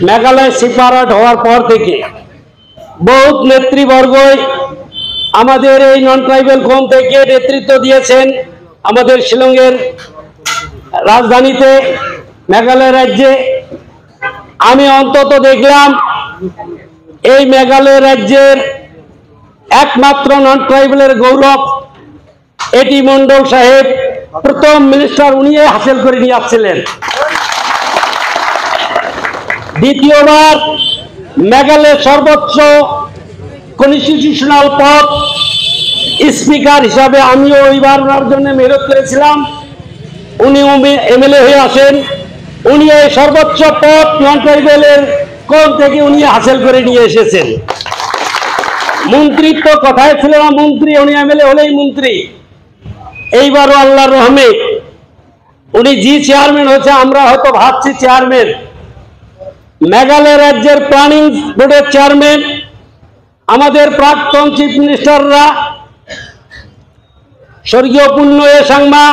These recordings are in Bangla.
মেঘালয় সেপারেট হওয়ার পর থেকে বহুত নেতৃবর্গই আমাদের এই নন ট্রাইবাল কোণ থেকে নেতৃত্ব দিয়েছেন। আমাদের শিলংয়ের রাজধানীতে মেঘালয় রাজ্যে আমি অন্তত দেখলাম এই মেঘালয় রাজ্যের একমাত্র নন ট্রাইবালের গৌরব এটি মন্ডল সাহেব, প্রথম মিনিস্টার উনি হাসিল করে নিয়ে আসছিলেন। দ্বিতীয়বার মেঘালয়ের সর্বোচ্চ কনস্টিটিউশনাল পদ স্পিকার হিসাবে আমিও ওইবার ওনার জন্য মেহনত করেছিলাম। উনি এমএলএ হয়ে আসেন, উনি এই সর্বোচ্চ পদ নন ট্রাইবালের কোণ থেকে উনি হাসিল করে নিয়ে এসেছেন। মন্ত্রিত্ব কথায় ছিল না মন্ত্রী, উনি এমএলএ হলেই মন্ত্রী। এইবারও আল্লাহর রহমে উনি জি চেয়ারম্যান হয়েছে, আমরা হয়তো ভাবছি চেয়ারম্যান। মেঘালয় রাজ্যের প্ল্যানিং বোর্ডের চেয়ারম্যান আমাদের প্রাক্তন চিফ মিনিস্টাররা স্বর্গীয় পুণ্য এ সাংমা,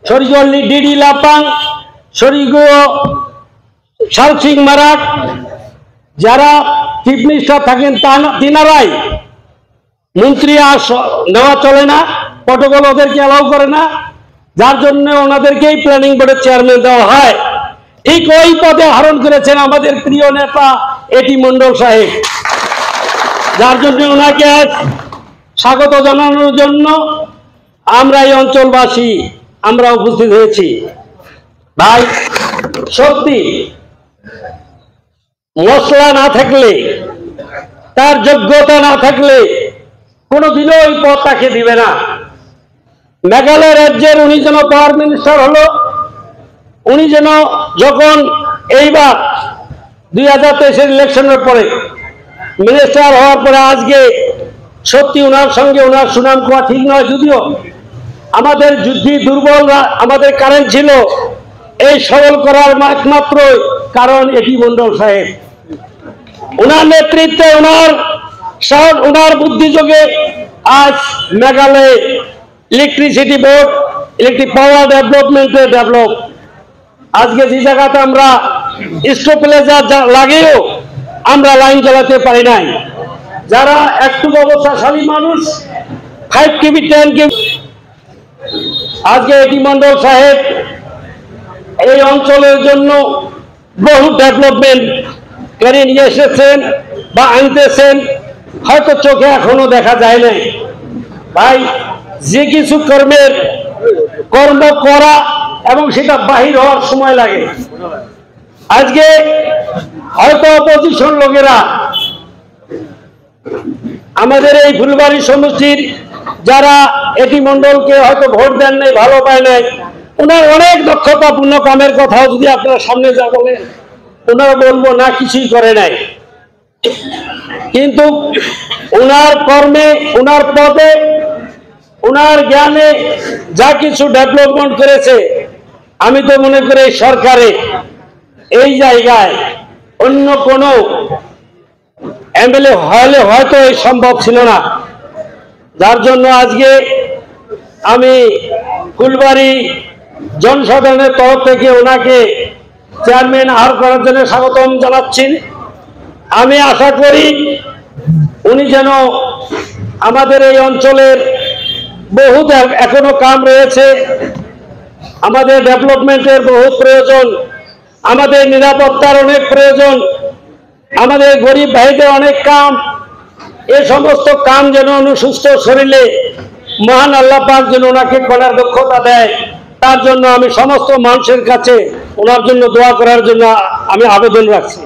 স্বর্গীয় ডিডি লাপাং, স্বর্গীয় শালসিং মারাক, যারা চিফ মিনিস্টার থাকেন তিনারাই মন্ত্রী আর নেওয়া চলে না, প্রটোকল ওদেরকে অ্যালাউ করে না, যার জন্য ওনাদেরকেই প্ল্যানিং বোর্ডের চেয়ারম্যান দেওয়া হয়। ঠিক ওই পদে আহরণ করেছেন আমাদের প্রিয় নেতা এটি মন্ডল সাহেব, যার জন্য ওনাকে স্বাগত জানানোর জন্য আমরা এই অঞ্চলবাসী আমরা উপস্থিত হয়েছি। ভাই সত্যি মশলা না থাকলে, তার যোগ্যতা না থাকলে কোনোদিনও ওই পদ তাকে দিবে না। মেঘালয় রাজ্যের উনি যেন পাওয়ার মিনিস্টার হলো, উনি যেন যখন এইবার 2023-এর ইলেকশনের পরে মিনিস্টার হওয়ার পরে আজকে সত্যি ওনার সঙ্গে ওনার সুনাম কোয়া ঠিক নয়, যদিও আমাদের যুদ্ধে দুর্বল আমাদের কারণ ছিল, এই সবল করার একমাত্র কারণ এটি মন্ডল সাহেব। ওনার নেতৃত্বে ওনার বুদ্ধিযোগে আজ Meghalaya electricity board, electric power ডেভেলপমেন্টের ডেভেলপ। আজকে যে জায়গাতে আমরা স্টপেলেজার লাগেও আমরা লাইন চালাতে পারি নাই। যারা একটু অবস্থাশালী মানুষ 5 কেবি 10 কেবি, আজকে এটি মন্ডল সাহেব এই অঞ্চলের জন্য বহু ডেভেলপমেন্ট করে নিয়ে এসেছেন বা আনতেছেন, হয়তো চোখে এখনো দেখা যায় নাই। ভাই যে কিছু কর্ম করা এবং সেটা বাহির হওয়ার সময় লাগে। আজকে হয়তো অপোজিশন লোকেরা আমাদের এই ফুলবাড়ি সমষ্টির যারা এটি মন্ডলকে হয়তো ভোট দেন নাই, ভালো পায় নাই, ওনার অনেক দক্ষতাপূর্ণ কামের কথাও যদি আপনারা সামনে যা বলেন ওনারা বলবো না কিছুই করে নাই। কিন্তু ওনার কর্মে, ওনার পদে, ওনার জ্ঞানে যা কিছু ডেভেলপমেন্ট করেছে, আমি তো মনে করি সরকারে এই জায়গায় অন্য কোনো এমএলএ হলে হয়তো এই সম্ভব ছিল না। যার জন্য আজকে আমি ফুলবাড়ি জনসাধারণের তরফ থেকে ওনাকে চেয়ারম্যান আহার করার জন্য স্বাগতম জানাচ্ছি। আমি আশা করি উনি যেন আমাদের এই অঞ্চলের বহুত এখনো কাম রয়েছে, আমাদের ডেভেলপমেন্টের বহুত প্রয়োজন, আমাদের নিরাপত্তার অনেক প্রয়োজন, আমাদের গরিব ভাইদের অনেক কাম, এ সমস্ত কাম যেন সুস্থ শরীরে মহান আল্লাহ পাক যেন ওনাকে করার দক্ষতা দেয়, তার জন্য আমি সমস্ত মানুষের কাছে ওনার জন্য দোয়া করার জন্য আমি আবেদন রাখছি।